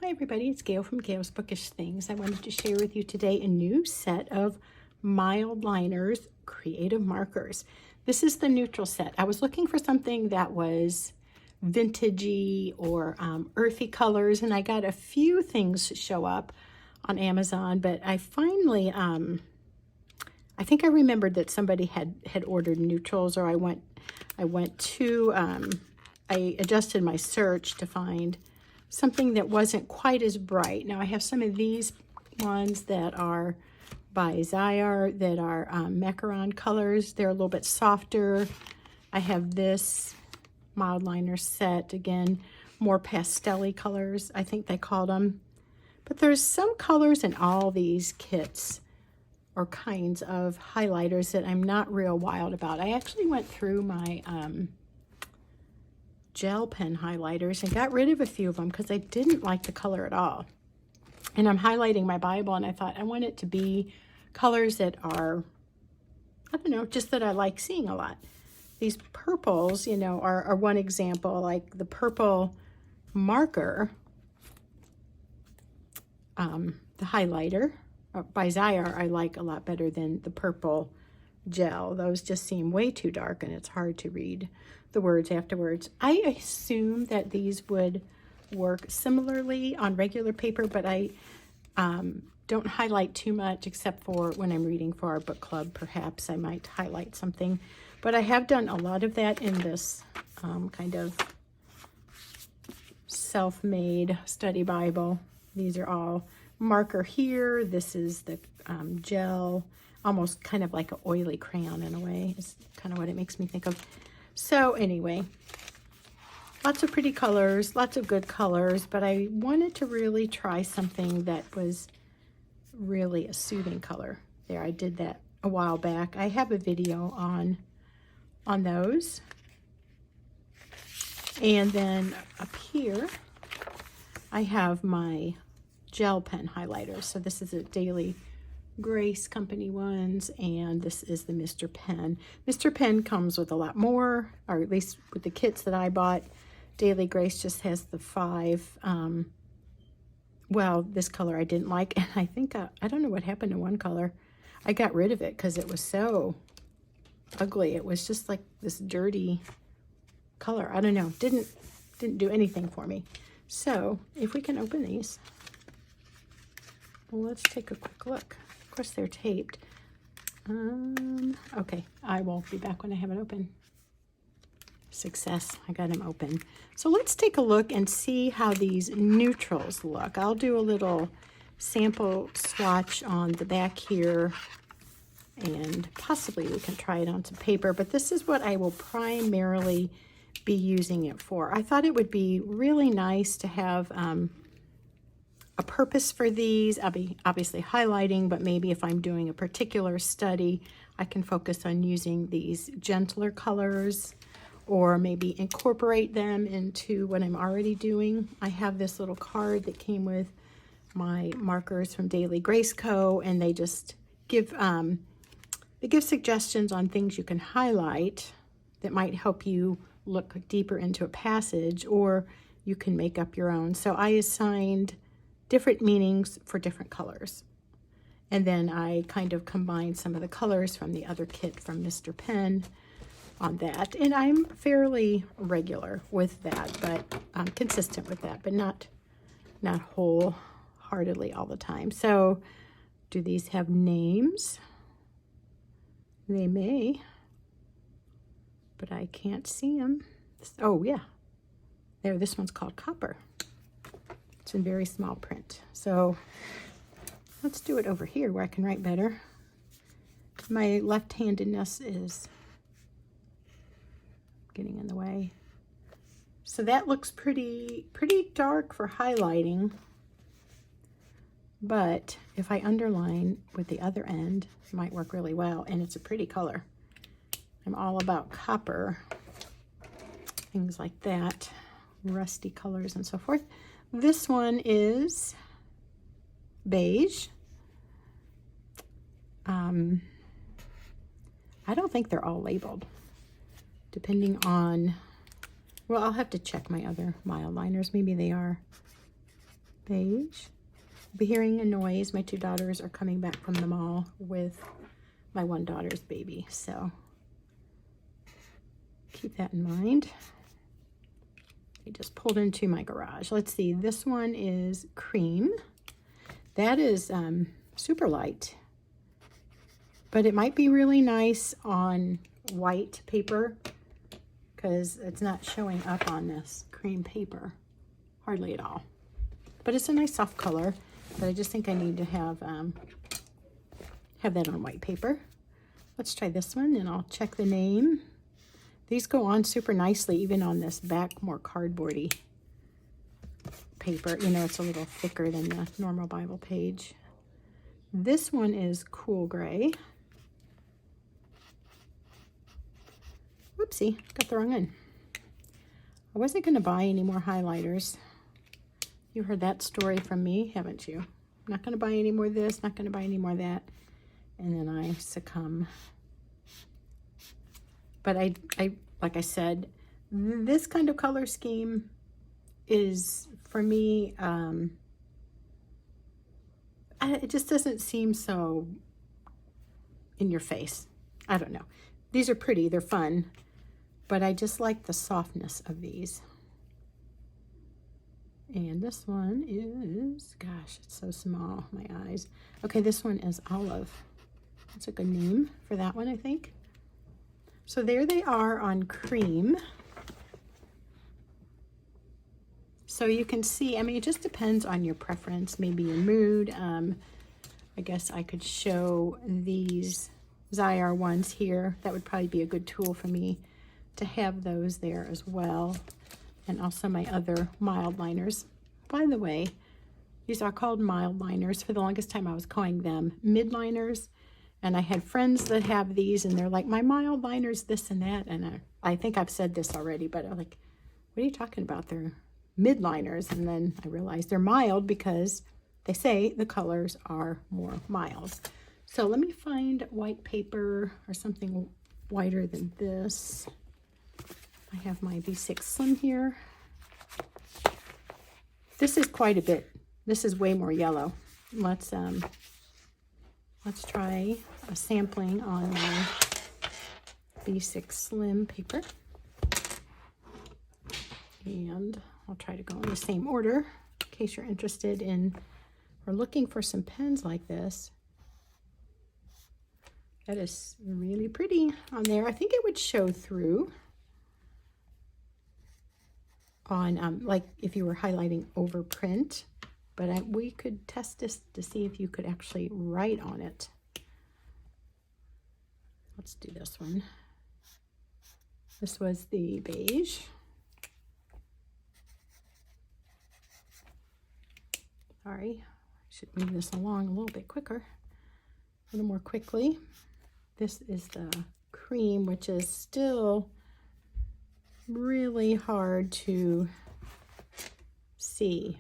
Hi everybody, it's Gail from Gail's Bookish Things. I wanted to share with you today a new set of Mildliners creative markers. This is the neutral set. I was looking for something that was vintagey or earthy colors, and I got a few things show up on Amazon, but I finally, I think I remembered that somebody had ordered neutrals, or I adjusted my search to find something that wasn't quite as bright. Now I have some of these ones that are by Zyar that are macaron colors. They're a little bit softer. I have this Mildliner set, again, more pastel-y colors, I think they called them. But there's some colors in all these kits or kinds of highlighters that I'm not real wild about. I actually went through my gel pen highlighters and got rid of a few of them because I didn't like the color at all. And I'm highlighting my Bible, and I thought I want it to be colors that are, I don't know, just that I like seeing a lot. These purples, you know, are one example. Like the purple marker, the highlighter by Zyar, I like a lot better than the purple gel. Those just seem way too dark, and it's hard to read the words afterwards. I assume that these would work similarly on regular paper, but I don't highlight too much except for when I'm reading for our book club. Perhaps I might highlight something, but I have done a lot of that in this kind of self-made study Bible. These are all marker here. This is the gel, almost kind of like an oily crayon in a way, is kind of what it makes me think of. So anyway, lots of pretty colors, lots of good colors, but I wanted to really try something that was really a soothing color. There, I did that a while back. I have a video on those. And then up here, I have my gel pen highlighters. So this is a Daily Grace Company ones, and this is the Mr. Pen. Mr. Pen comes with a lot more, or at least with the kits that I bought. Daily Grace just has the 5. Well, this color I didn't like, and I think, I don't know what happened to one color. I got rid of it because it was so ugly. It was just like this dirty color. I don't know, didn't do anything for me. So if we can open these, well, let's take a quick look. Of course, they're taped. Okay, I will be back when I have it open. Success, I got them open. So let's take a look and see how these neutrals look. I'll do a little sample swatch on the back here, and possibly we can try it on some paper, but this is what I will primarily be using it for. I thought it would be really nice to have a purpose for these. I'll be obviously highlighting, but maybe if I'm doing a particular study, I can focus on using these gentler colors, or maybe incorporate them into what I'm already doing. I have this little card that came with my markers from Daily Grace Co., and they just give suggestions on things you can highlight that might help you look deeper into a passage, or you can make up your own. So I assigned different meanings for different colors. And then I kind of combined some of the colors from the other kit from Mr. Pen on that. And I'm fairly regular with that, but I'm consistent with that, but not wholeheartedly all the time. So do these have names? They may, but I can't see them. Oh yeah, there, this one's called Copper. It's in very small print. So let's do it over here where I can write better. My left-handedness is getting in the way. So that looks pretty dark for highlighting, but if I underline with the other end, it might work really well, and it's a pretty color. I'm all about copper, things like that, rusty colors and so forth. This one is beige. I don't think they're all labeled, depending on, well, I'll have to check my other Mildliners. Maybe they are. beige. I'll be hearing a noise. My two daughters are coming back from the mall with my one daughter's baby, so keep that in mind. I just pulled into my garage. Let's see, this one is cream. That is super light, but it might be really nice on white paper because it's not showing up on this cream paper hardly at all. But it's a nice soft color, but I just think I need to have that on white paper. Let's try this one and I'll check the name. These go on super nicely even on this back more cardboardy paper. You know, it's a little thicker than the normal Bible page. This one is Cool Gray. Whoopsie, got the wrong one. I wasn't going to buy any more highlighters. You heard that story from me, haven't you? I'm not going to buy any more of this, not going to buy any more of that. And then I succumb. But I like I said, this kind of color scheme is, for me, it just doesn't seem so in your face. I don't know. These are pretty, they're fun, but I just like the softness of these. And this one is, gosh, it's so small, my eyes. Okay, this one is Olive. That's a good name for that one, I think. So there they are on cream. So you can see, I mean, it just depends on your preference, maybe your mood. I guess I could show these Zyar ones here. That would probably be a good tool for me to have those there as well. And also my other Mildliners. By the way, these are called Mildliners. For the longest time I was calling them Midliners. And I had friends that have these and they're like, my Mildliner's this and that. And I think I've said this already, but I'm like, what are you talking about? They're Midliners. And then I realized they're mild because they say the colors are more mild. So let me find white paper or something whiter than this. I have my V6 Slim here. This is quite a bit. This is way more yellow. Let's try a sampling on my V6 Slim paper. And I'll try to go in the same order in case you're interested in or looking for some pens like this. That is really pretty on there. I think it would show through on like if you were highlighting over print, but we could test this to see if you could actually write on it. Let's do this one. This was the beige. Sorry, I should move this along a little bit quicker, a little more quickly. This is the cream, which is still really hard to see.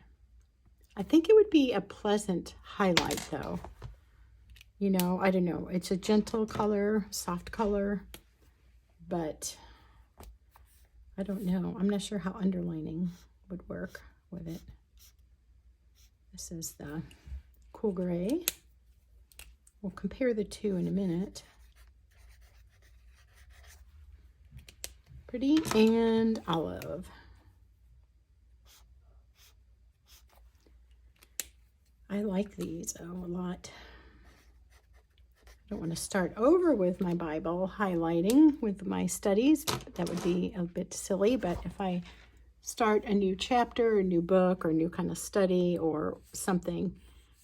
I think it would be a pleasant highlight though. You know, I don't know. It's a gentle color, soft color, but I don't know. I'm not sure how underlining would work with it. This is the Cool Gray. We'll compare the two in a minute. Pretty and Olive. I like these a lot. I don't want to start over with my Bible highlighting with my studies. That would be a bit silly, but if I start a new chapter, a new book, or a new kind of study or something,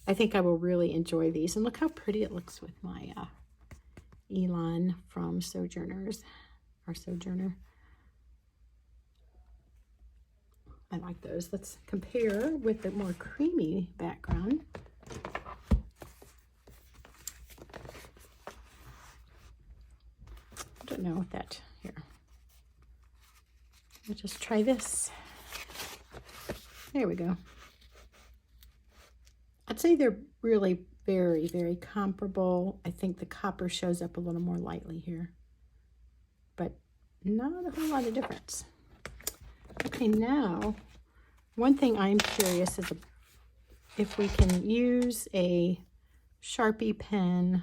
I think I will really enjoy these. And look how pretty it looks with my Elon from Sojourners, or Sojourner. I like those. Let's compare with the more creamy background. I don't know what that, here. I'll just try this. There we go. I'd say they're really very, very comparable. I think the copper shows up a little more lightly here, but not a whole lot of difference. Okay, now, one thing I'm curious if we can use a Sharpie pen.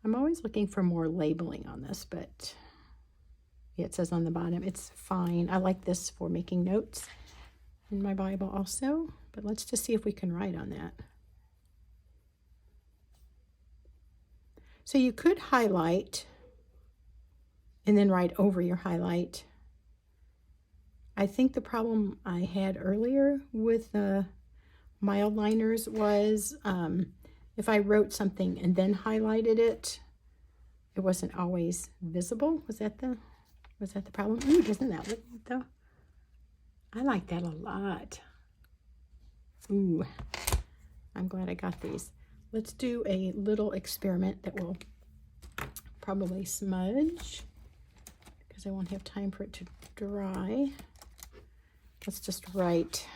I'm always looking for more labeling on this, but yeah, it says on the bottom, it's fine. I like this for making notes in my Bible also, but let's just see if we can write on that. So you could highlight and then write over your highlight. I think the problem I had earlier with the Mildliners was if I wrote something and then highlighted it, it wasn't always visible. Was that the problem? Ooh, doesn't that look good though? I like that a lot. Ooh, I'm glad I got these. Let's do a little experiment that will probably smudge because I won't have time for it to dry. Let's just write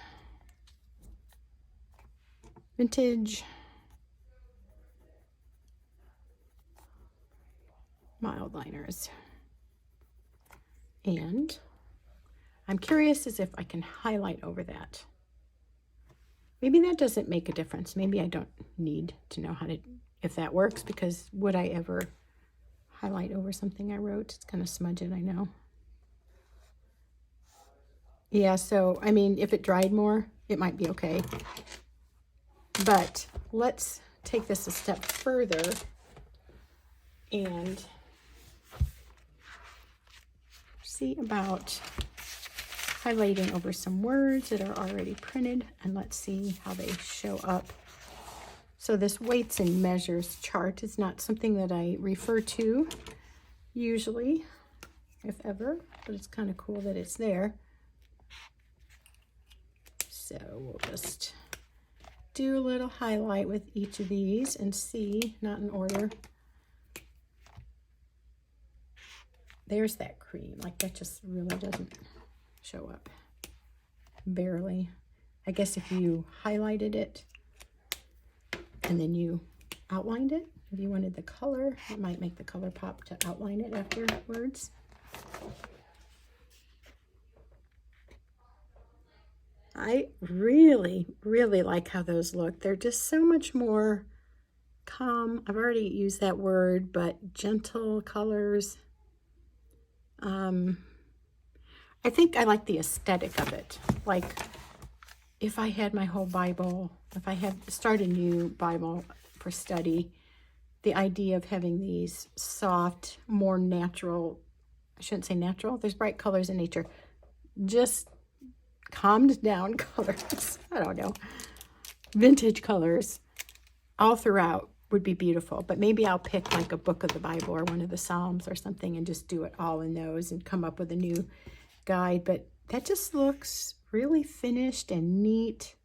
vintage Mildliners. And I'm curious as if I can highlight over that. Maybe that doesn't make a difference. Maybe I don't need to know if that works, because would I ever highlight over something I wrote? It's going to smudge it, I know. Yeah, so, I mean, if it dried more, it might be okay. But let's take this a step further and see about highlighting over some words that are already printed, and let's see how they show up. So this weights and measures chart is not something that I refer to usually, if ever, but it's kind of cool that it's there. So we'll just do a little highlight with each of these and see, not in order. There's that cream, like that just really doesn't show up, barely. I guess if you highlighted it and then you outlined it, if you wanted the color, it might make the color pop to outline it afterwards. I really, really like how those look. They're just so much more calm. I've already used that word, but gentle colors. I think I like the aesthetic of it. Like if I had my whole Bible, if I had started a new Bible for study, the idea of having these soft, more natural, I shouldn't say natural, there's bright colors in nature, just calmed down colors, I don't know, vintage colors all throughout would be beautiful. But maybe I'll pick like a book of the Bible or one of the Psalms or something and just do it all in those and come up with a new guide. But that just looks really finished and neat.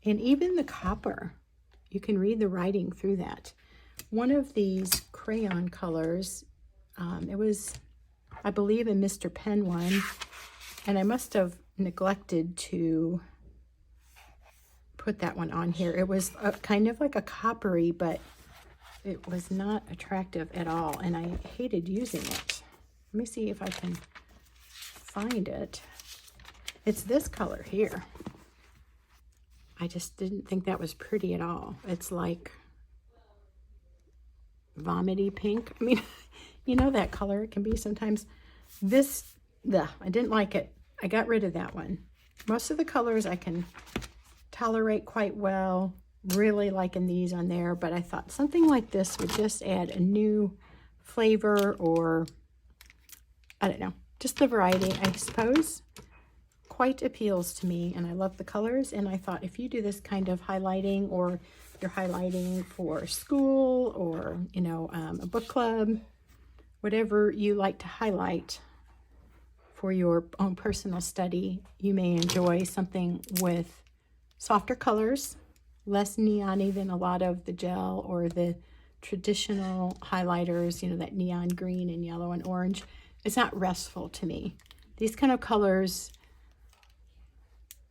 And even the copper, you can read the writing through that. One of these crayon colors, it was, I believe, a Mr. Pen one, and I must have neglected to put that one on here. It was kind of like a coppery, but it was not attractive at all, and I hated using it. Let me see if I can find it. It's this color here. I just didn't think that was pretty at all. It's like vomity pink. I mean, you know that color it can be sometimes. This, I didn't like it. I got rid of that one. Most of the colors I can tolerate quite well, really liking these on there, but I thought something like this would just add a new flavor, or I don't know, just the variety, I suppose, quite appeals to me, and I love the colors. And I thought if you do this kind of highlighting, or you're highlighting for school, or you know, a book club, whatever you like to highlight for your own personal study, you may enjoy something with softer colors, less neon-y than a lot of the gel or the traditional highlighters, you know, that neon green and yellow and orange. It's not restful to me. These kind of colors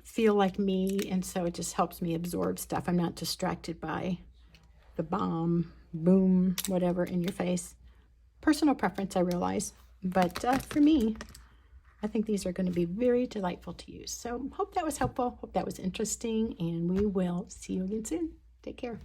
feel like me, and so it just helps me absorb stuff. I'm not distracted by the bomb, boom, whatever in your face. Personal preference, I realize, but for me, I think these are going to be very delightful to use. So hope that was helpful. Hope that was interesting, and we will see you again soon. Take care.